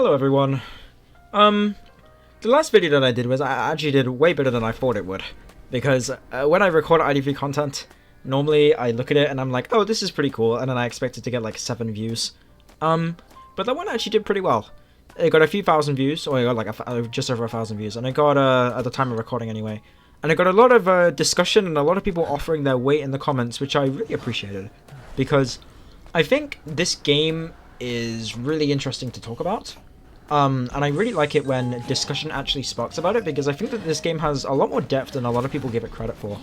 Hello everyone. The last video that I did was I actually did way better than I thought it would. Because when I record IDV content, normally I look at it and I'm like, oh, this is pretty cool, and then I expect it to get like 7 views. But that one actually did pretty well. It got a few thousand views, or it got like just over 1,000 views, and it got, at the time of recording anyway. And it got a lot of discussion and a lot of people offering their weight in the comments, which I really appreciated. Because I think this game is really interesting to talk about. And I really like it when discussion actually sparks about it, because I think that this game has a lot more depth than a lot of people give it credit for.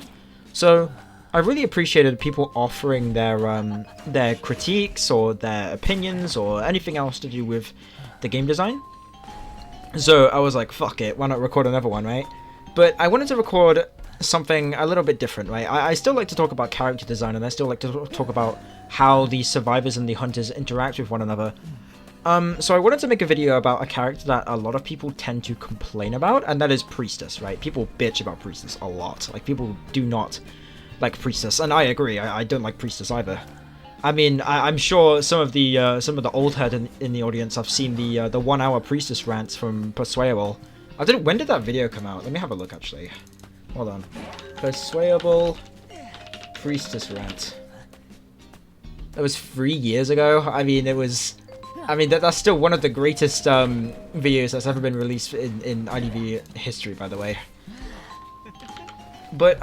So I really appreciated people offering their critiques or their opinions or anything else to do with the game design. So I was like, fuck it, why not record another one, right? But I wanted to record something a little bit different, right? I still like to talk about character design, and I still like to talk about how the survivors and the hunters interact with one another. So I wanted to make a video about a character that a lot of people tend to complain about, and that is Priestess, right? People bitch about Priestess a lot. Like, people do not like Priestess, and I agree. I don't like Priestess either. I mean, I'm sure some of the old head in the audience have seen the 1 hour Priestess rant from Perswayable. When did that video come out? Let me have a look, actually. Hold on. Perswayable Priestess rant. That was 3 years ago. I mean, that's still one of the greatest videos that's ever been released in IDV history, by the way. But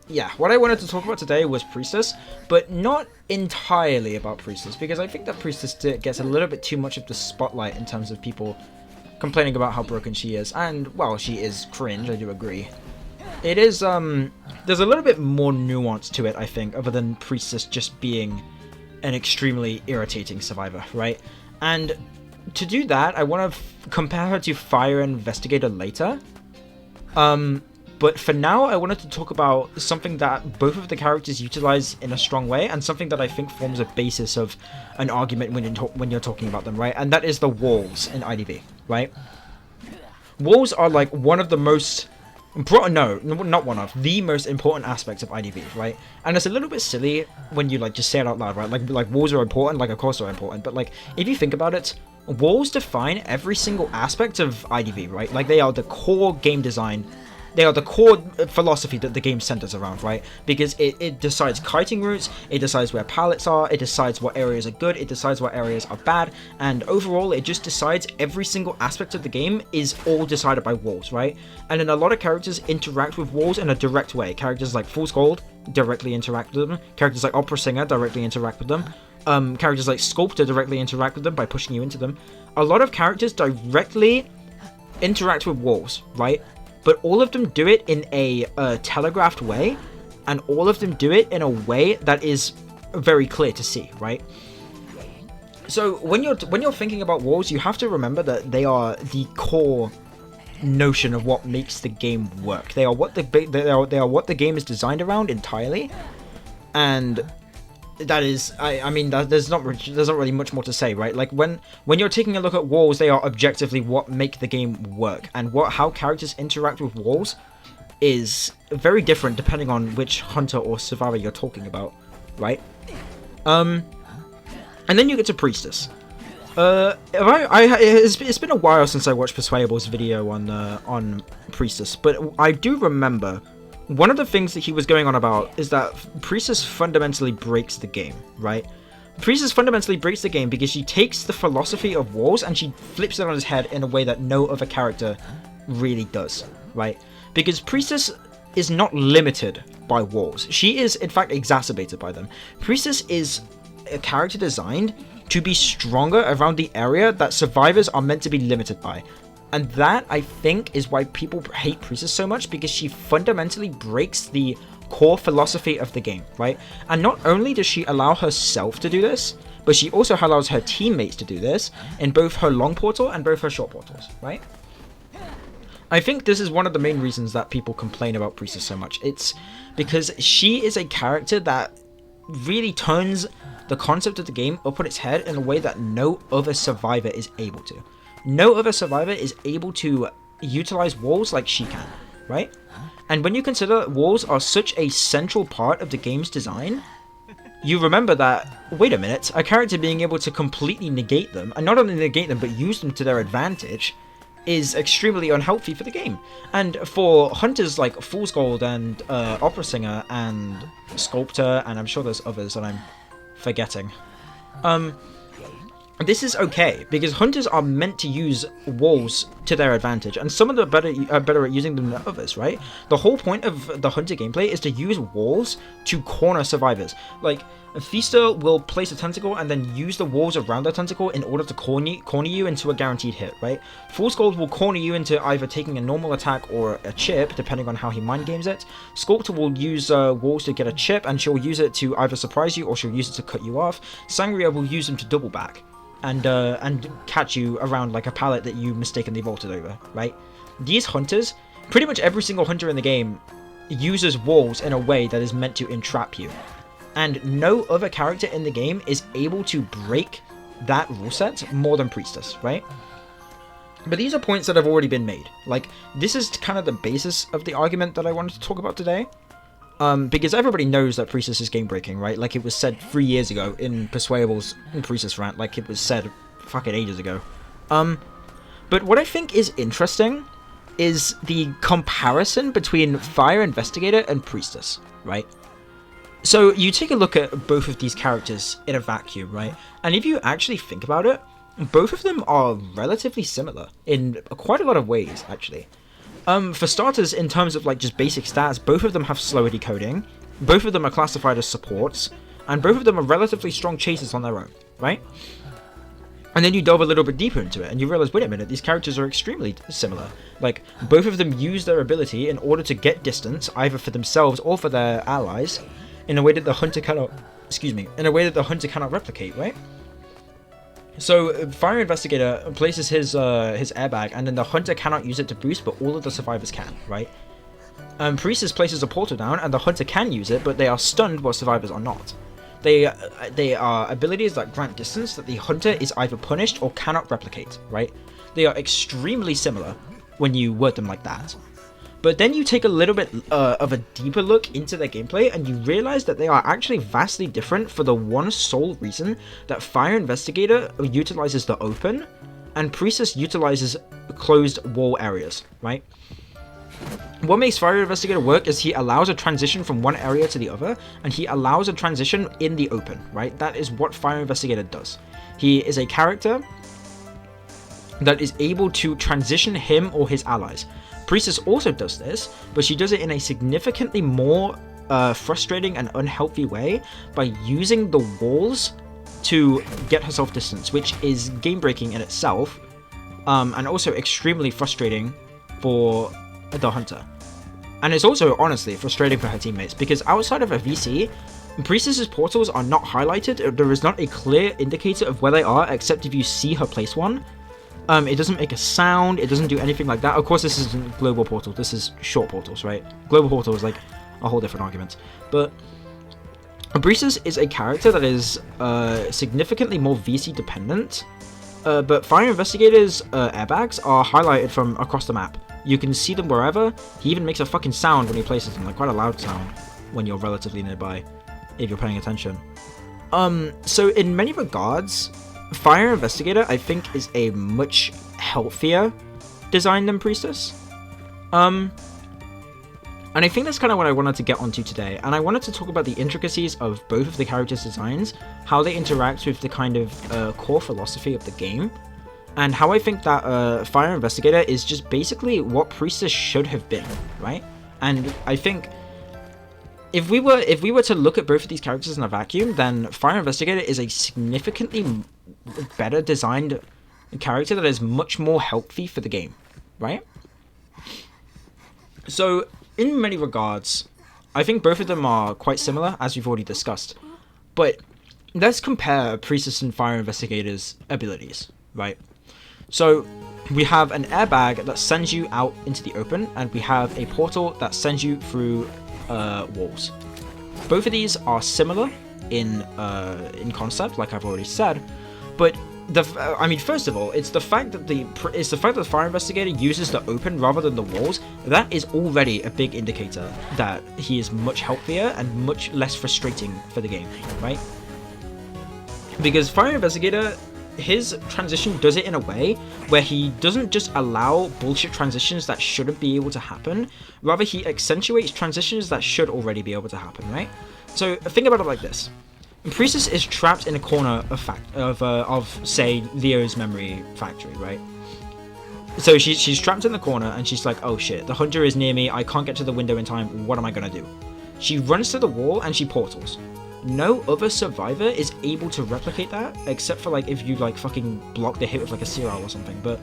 yeah, what I wanted to talk about today was Priestess, but not entirely about Priestess, because I think that Priestess gets a little bit too much of the spotlight in terms of people complaining about how broken she is, and, well, she is cringe, I do agree. It is, there's a little bit more nuance to it, I think, other than Priestess just being an extremely irritating survivor, right? And to do that, I want to compare her to Fire Investigator later. But for now, I wanted to talk about something that both of the characters utilize in a strong way, and something that I think forms a basis of an argument when you're talking about them, right? And that is the walls in IDV, right? Walls are like one of the most... No, not one of the most important aspects of IDV, right? And it's a little bit silly when you like just say it out loud, right? Like walls are important, like of course they're important, but like if you think about it, walls define every single aspect of IDV, right? Like they are the core game design. They are the core philosophy that the game centers around, right? Because it decides kiting routes, it decides where pallets are, it decides what areas are good, it decides what areas are bad, and overall it just decides every single aspect of the game is all decided by walls, right? And then a lot of characters interact with walls in a direct way. Characters like Fool's Gold directly interact with them, characters like Opera Singer directly interact with them, characters like Sculptor directly interact with them by pushing you into them. A lot of characters directly interact with walls, right? But all of them do it in a telegraphed way, and all of them do it in a way that is very clear to see, right? So when you're thinking about walls, you have to remember that they are the core notion of what makes the game work. They are what the game is designed around entirely, and that is, I mean, there's not really much more to say, right? Like when you're taking a look at walls, they are objectively what make the game work, and how characters interact with walls is very different depending on which hunter or survivor you're talking about, right? And then you get to Priestess. It's been a while since I watched Perswayable's video on Priestess, but I do remember one of the things that he was going on about is that Priestess fundamentally breaks the game, right? Priestess fundamentally breaks the game because she takes the philosophy of walls and she flips it on his head in a way that no other character really does, right? Because Priestess is not limited by walls. She is, in fact, exacerbated by them. Priestess is a character designed to be stronger around the area that survivors are meant to be limited by. And that, I think, is why people hate Priestess so much, because she fundamentally breaks the core philosophy of the game, right? And not only does she allow herself to do this, but she also allows her teammates to do this in both her long portal and both her short portals, right? I think this is one of the main reasons that people complain about Priestess so much. It's because she is a character that really turns the concept of the game up on its head in a way that no other survivor is able to. No other survivor is able to utilize walls like she can, right? And when you consider that walls are such a central part of the game's design, you remember that, wait a minute, a character being able to completely negate them, and not only negate them, but use them to their advantage, is extremely unhealthy for the game. And for hunters like Fool's Gold and Opera Singer and Sculptor, and I'm sure there's others that I'm forgetting, this is okay, because hunters are meant to use walls to their advantage, and some of them are better at using them than others, right? The whole point of the hunter gameplay is to use walls to corner survivors. Like, a Feaster will place a tentacle and then use the walls around the tentacle in order to corner you into a guaranteed hit, right? Fool's Gold will corner you into either taking a normal attack or a chip, depending on how he mind games it. Sculptor will use walls to get a chip, and she'll use it to either surprise you or she'll use it to cut you off. Sangria will use them to double back and catch you around like a pallet that you mistakenly vaulted over, right? These hunters, pretty much every single hunter in the game, uses walls in a way that is meant to entrap you. And no other character in the game is able to break that rule set more than Priestess, right? But these are points that have already been made. Like, this is kind of the basis of the argument that I wanted to talk about today. Because everybody knows that Priestess is game breaking, right? Like, it was said 3 years ago in Perswayable's Priestess rant, like it was said fucking ages ago. But what I think is interesting is the comparison between Fire Investigator and Priestess, right? So you take a look at both of these characters in a vacuum, right? And if you actually think about it, both of them are relatively similar in quite a lot of ways, actually. For starters, in terms of like just basic stats, both of them have slower decoding, both of them are classified as supports, and both of them are relatively strong chasers on their own, right? And then you delve a little bit deeper into it, and you realize, wait a minute, these characters are extremely similar. Like, both of them use their ability in order to get distance, either for themselves or for their allies, in a way that the hunter cannot, replicate, right? So, Fire Investigator places his airbag, and then the hunter cannot use it to boost, but all of the survivors can, right? Priestess places a portal down, and the hunter can use it, but they are stunned while survivors are not. They are abilities that grant distance that the hunter is either punished or cannot replicate, right? They are extremely similar when you word them like that. But then you take a little bit of a deeper look into their gameplay, and you realize that they are actually vastly different for the one sole reason that Fire Investigator utilizes the open, and Priestess utilizes closed wall areas, right? What makes Fire Investigator work is he allows a transition from one area to the other, and he allows a transition in the open, right? That is what Fire Investigator does. He is a character that is able to transition him or his allies. Priestess also does this, but she does it in a significantly more frustrating and unhealthy way by using the walls to get herself distance, which is game-breaking in itself, and also extremely frustrating for the hunter. And it's also, honestly, frustrating for her teammates, because outside of a VC, Priestess's portals are not highlighted. There is not a clear indicator of where they are, except if you see her place one. It doesn't make a sound, it doesn't do anything like that. Of course, this isn't global portal, this is short portals, right? Global portal is like a whole different argument. But Priestess is a character that is significantly more VC dependent, but Fire Investigator's airbags are highlighted from across the map. You can see them wherever. He even makes a fucking sound when he places them, like quite a loud sound when you're relatively nearby, if you're paying attention. So in many regards, Fire Investigator, I think, is a much healthier design than Priestess. And I think that's kind of what I wanted to get onto today. And I wanted to talk about the intricacies of both of the characters' designs, how they interact with the kind of core philosophy of the game, and how I think that Fire Investigator is just basically what Priestess should have been, right? And I think if we were to look at both of these characters in a vacuum, then Fire Investigator is a significantly better designed character that is much more healthy for the game, right? So, in many regards, I think both of them are quite similar, as we've already discussed. But let's compare Priestess and Fire Investigator's abilities, right? So, we have an airbag that sends you out into the open, and we have a portal that sends you through walls. Both of these are similar in concept, like I've already said, but I mean, first of all, it's the fact that the Fire Investigator uses the open rather than the walls. That is already a big indicator that he is much healthier and much less frustrating for the game, right? Because Fire Investigator, his transition does it in a way where he doesn't just allow bullshit transitions that shouldn't be able to happen, rather he accentuates transitions that should already be able to happen, right? So think about it like this. Priestess is trapped in a corner of say Leo's memory factory, right? So she's trapped in the corner and she's like, oh shit, the hunter is near me, I can't get to the window in time, what am I gonna do? She runs to the wall and she portals. No other survivor is able to replicate that, except for like if you like fucking block the hit with like a Searal or something, but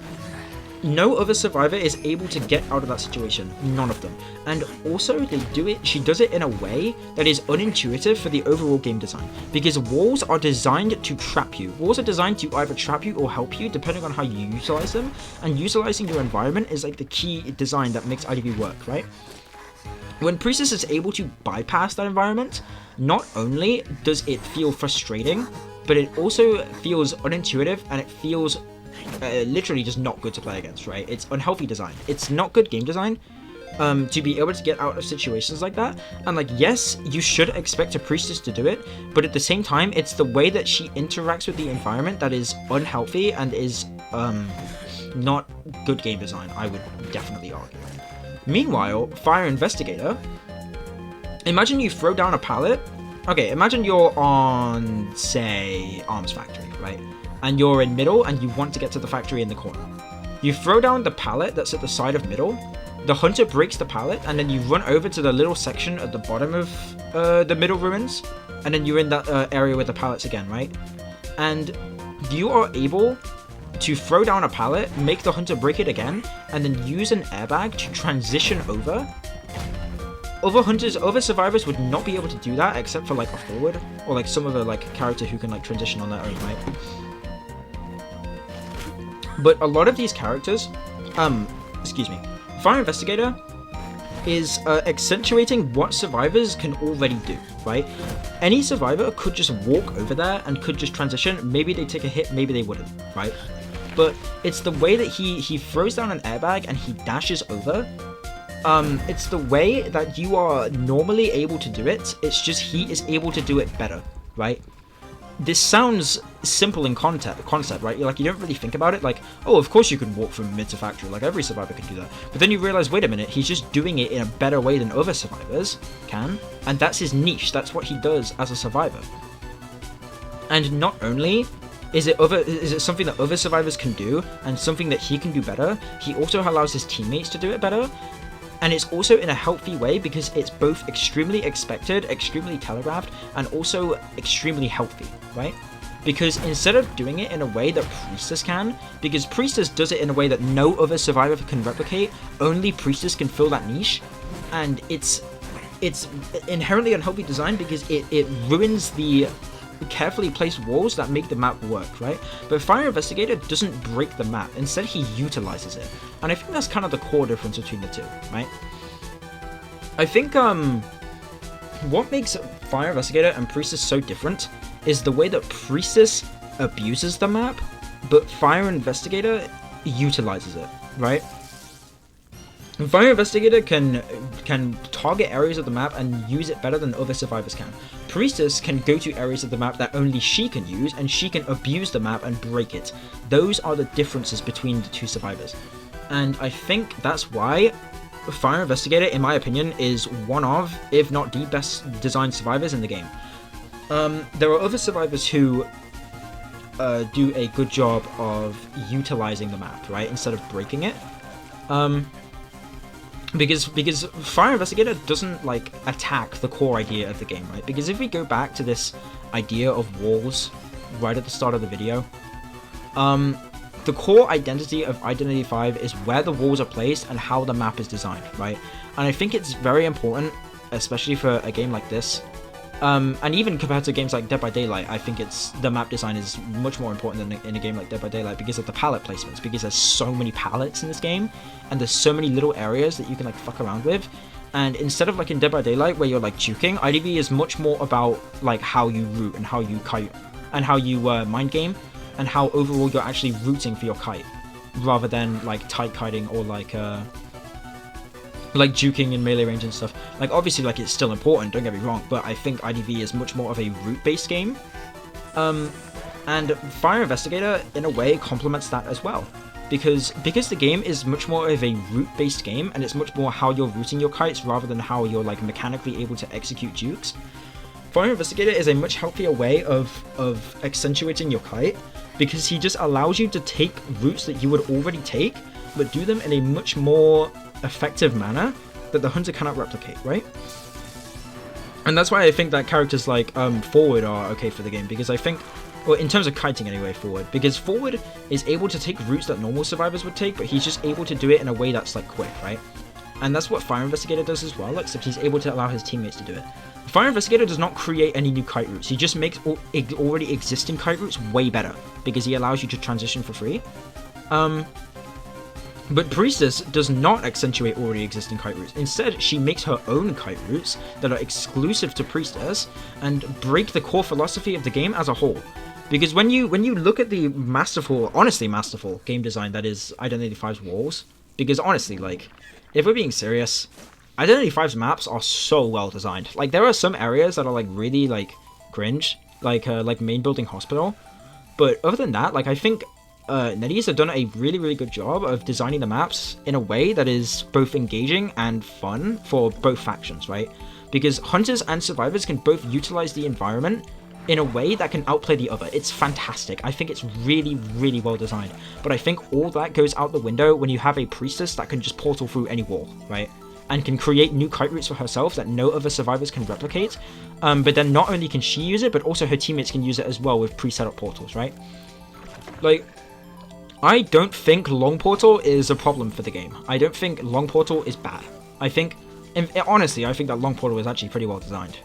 no other survivor is able to get out of that situation. None of them. And also, she does it in a way that is unintuitive for the overall game design. Because walls are designed to trap you. Walls are designed to either trap you or help you, depending on how you utilize them. And utilizing your environment is like the key design that makes IDV work, right? When Priestess is able to bypass that environment, not only does it feel frustrating, but it also feels unintuitive and it feels literally just not good to play against, right? It's unhealthy design. It's not good game design to be able to get out of situations like that. And like, yes, you should expect a Priestess to do it, but at the same time, it's the way that she interacts with the environment that is unhealthy and is not good game design, I would definitely argue. Meanwhile, Fire Investigator, imagine you throw down a pallet. Okay, imagine you're on, say, Arms Factory, right? And you're in middle and you want to get to the factory in the corner. You throw down the pallet that's at the side of middle, the hunter breaks the pallet, and then you run over to the little section at the bottom of the middle ruins, and then you're in that area with the pallets again, right? And you are able to throw down a pallet, make the hunter break it again, and then use an airbag to transition over. Other survivors would not be able to do that except for like a forward or like some other like character who can like transition on their own, right? But a lot of these characters, Fire Investigator is accentuating what survivors can already do, right? Any survivor could just walk over there and could just transition. Maybe they take a hit, maybe they wouldn't, right? But it's the way that he throws down an airbag and he dashes over. It's the way that you are normally able to do it. It's just he is able to do it better, right? This sounds simple in concept, right? You don't really think about it, like, oh, of course you can walk from mid to factory, like every survivor can do that. But then you realize, wait a minute, he's just doing it in a better way than other survivors can, and that's his niche, that's what he does as a survivor. And not only is it something that other survivors can do, and something that he can do better, he also allows his teammates to do it better. And it's also in a healthy way because it's both extremely expected, extremely telegraphed, and also extremely healthy, right? Because instead of doing it in a way that Priestess can, because Priestess does it in a way that no other survivor can replicate, only Priestess can fill that niche, and it's inherently unhealthy design because it ruins the carefully placed walls that make the map work, right? But Fire Investigator doesn't break the map, instead he utilizes it. And I think that's kind of the core difference between the two, right? I think what makes Fire Investigator and Priestess so different is the way that Priestess abuses the map, but Fire Investigator utilizes it, right? Fire Investigator can target areas of the map and use it better than other survivors can. Priestess can go to areas of the map that only she can use, and she can abuse the map and break it. Those are the differences between the two survivors. And I think that's why Fire Investigator, in my opinion, is one of, if not the best designed survivors in the game. There are other survivors who do a good job of utilizing the map, right, instead of breaking it. Because Fire Investigator doesn't like attack the core idea of the game, right? Because if we go back to this idea of walls right at the start of the video, the core identity of Identity 5 is where the walls are placed and how the map is designed, right? And I think it's very important, especially for a game like this, and even compared to games like Dead by Daylight, I think the map design is much more important than in a game like Dead by Daylight because of the pallet placements, because there's so many pallets in this game, and there's so many little areas that you can like fuck around with. And instead of like in Dead by Daylight where you're like juking, IDV is much more about like how you root and how you kite and how you mind game. and how overall you're actually rooting for your kite, rather than like tight kiting or like juking in melee range and stuff. Like obviously like it's still important, don't get me wrong, but I think IDV is much more of a root based game. And Fire Investigator in a way complements that as well. Because the game is much more of a root based game, and it's much more how you're routing your kites rather than how you're like mechanically able to execute jukes. Fire Investigator is a much healthier way of accentuating your kite, because he just allows you to take routes that you would already take, but do them in a much more effective manner that the hunter cannot replicate, right? And that's why I think that characters like Forward are okay for the game, because I think, well, in terms of kiting anyway, Forward, because Forward is able to take routes that normal survivors would take, but he's just able to do it in a way that's like quick, right? And that's what Fire Investigator does as well, except he's able to allow his teammates to do it. Fire Investigator does not create any new kite routes, he just makes already existing kite routes way better, because he allows you to transition for free. But Priestess does not accentuate already existing kite routes. Instead, she makes her own kite routes that are exclusive to Priestess and break the core philosophy of the game as a whole. Because when you look at the masterful, honestly masterful game design that is Identity V's walls, because honestly, like, if we're being serious, Identity V's maps are so well designed. Like, there are some areas that are like really like cringe, like main building hospital. But other than that, like, I think NetEase have done a really good job of designing the maps in a way that is both engaging and fun for both factions, right? Because hunters and survivors can both utilize the environment in a way that can outplay the other. It's fantastic. I think it's really well designed. But I think all that goes out the window when you have a priestess that can just portal through any wall, right? And can create new kite routes for herself that no other survivors can replicate. But then not only can she use it, but also her teammates can use it as well with pre-set up portals, right? Like, I don't think Long Portal is a problem for the game. I don't think Long Portal is bad. I think, honestly, I think that Long Portal is actually pretty well designed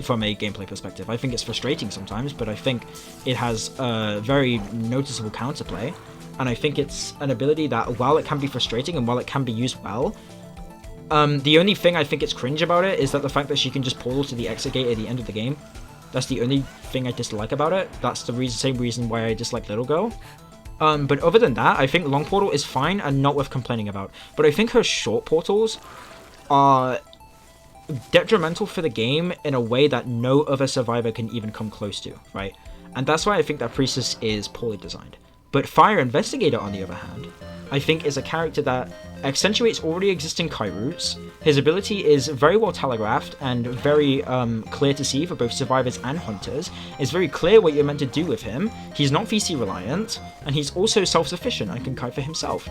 from a gameplay perspective. I think it's frustrating sometimes, but I think it has a very noticeable counterplay. And I think it's an ability that, while it can be frustrating and while it can be used well, the only thing I think it's cringe about it is that the fact that she can just portal to the exit gate at the end of the game. That's the only thing I dislike about it. That's the same reason why I dislike Little Girl. But other than that, I think Long Portal is fine and not worth complaining about. But I think her short portals are detrimental for the game in a way that no other survivor can even come close to, right? And that's why I think that Priestess is poorly designed. But Fire Investigator, on the other hand, I think is a character that accentuates already existing kite routes. His ability is very well telegraphed and very clear to see for both survivors and hunters. It's very clear what you're meant to do with him. He's not VC reliant, and he's also self-sufficient and can kite for himself.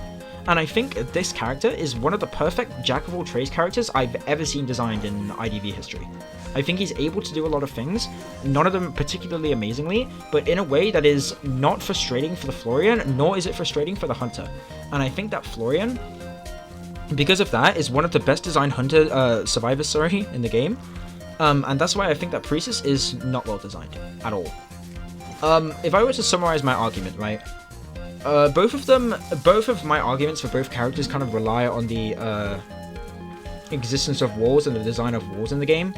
And I think this character is one of the perfect jack of all trades characters I've ever seen designed in IDV history. I think he's able to do a lot of things, none of them particularly amazingly, but in a way that is not frustrating for the Florian, nor is it frustrating for the hunter. And I think that Florian, because of that, is one of the best designed hunter survivors, in the game. And that's why I think that Priestess is not well designed at all. If I were to summarize my argument, right? Both of my arguments for both characters kind of rely on the existence of walls and the design of walls in the game.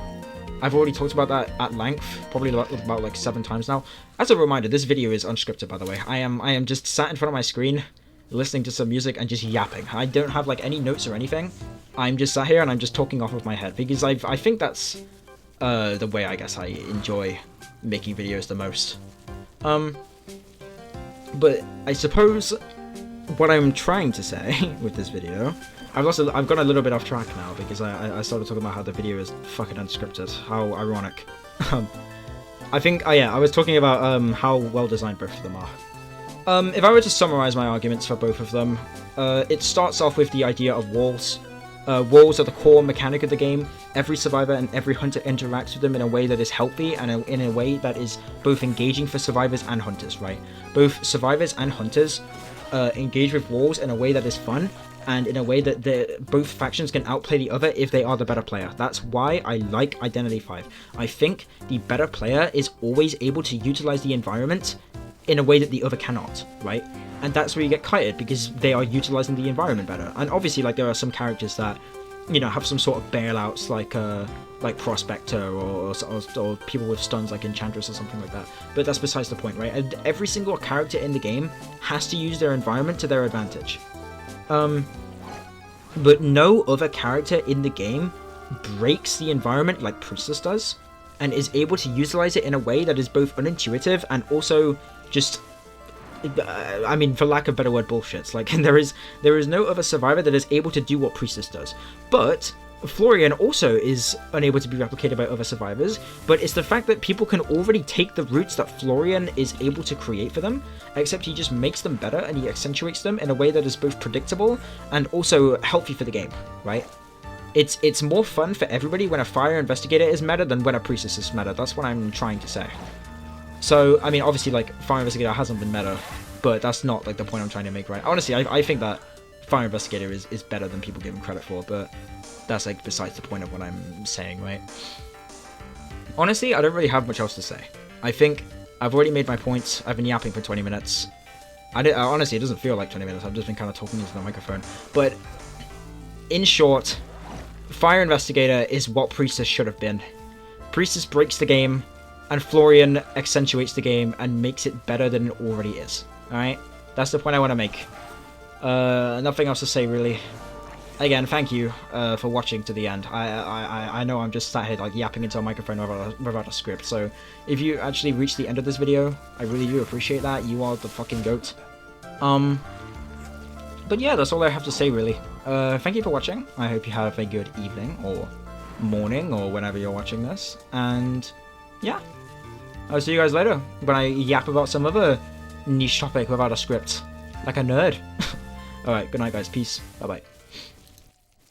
I've already talked about that at length, probably about like 7 times now. As a reminder, this video is unscripted, by the way. I am just sat in front of my screen, listening to some music and just yapping. I don't have like any notes or anything. I'm just sat here and I'm just talking off of my head, because I think that's the way I guess I enjoy making videos the most. But I suppose what I'm trying to say with this video, I've gone a little bit off track now, because I started talking about how the video is fucking unscripted. How ironic. I think, I was talking about how well designed both of them are. If I were to summarize my arguments for both of them, it starts off with the idea of walls. Walls are the core mechanic of the game. Every survivor and every hunter interacts with them in a way that is healthy and in a way that is both engaging for survivors and hunters, right? Both survivors and hunters engage with walls in a way that is fun, and in a way that both factions can outplay the other if they are the better player. That's why I like Identity V. I think the better player is always able to utilize the environment in a way that the other cannot, right? And that's where you get kited, because they are utilizing the environment better. And obviously, like, there are some characters that you know, have some sort of bailouts like Prospector or people with stuns like Enchantress or something like that. But that's besides the point, right? And every single character in the game has to use their environment to their advantage. But no other character in the game breaks the environment like Priestess does, and is able to utilize it in a way that is both unintuitive and also just, I mean, for lack of better word, bullshits. Like, there is no other survivor that is able to do what Priestess does. But Florian also is unable to be replicated by other survivors, but it's the fact that people can already take the routes that Florian is able to create for them, except he just makes them better and he accentuates them in a way that is both predictable and also healthy for the game, right? It's more fun for everybody when a Fire Investigator is meta than when a Priestess is meta. That's what I'm trying to say. So, I mean, obviously, like, Fire Investigator hasn't been meta, but that's not, like, the point I'm trying to make, right? Honestly, I think that Fire Investigator is better than people give him credit for, but that's, like, besides the point of what I'm saying, right? Honestly, I don't really have much else to say. I think I've already made my points. I've been yapping for 20 minutes. Honestly, it doesn't feel like 20 minutes. I've just been kind of talking into the microphone. But, in short, Fire Investigator is what Priestess should have been. Priestess breaks the game, and Florian accentuates the game and makes it better than it already is. Alright? That's the point I want to make. Nothing else to say, really. Again, thank you for watching to the end. I know I'm just sat here like yapping into a microphone without a script, so if you actually reach the end of this video, I really do appreciate that. You are the fucking goat. But yeah, that's all I have to say, really. Thank you for watching. I hope you have a good evening, or morning, or whenever you're watching this. And yeah, I'll see you guys later when I yap about some other niche topic without a script, like a nerd. Alright, good night guys, peace, bye bye.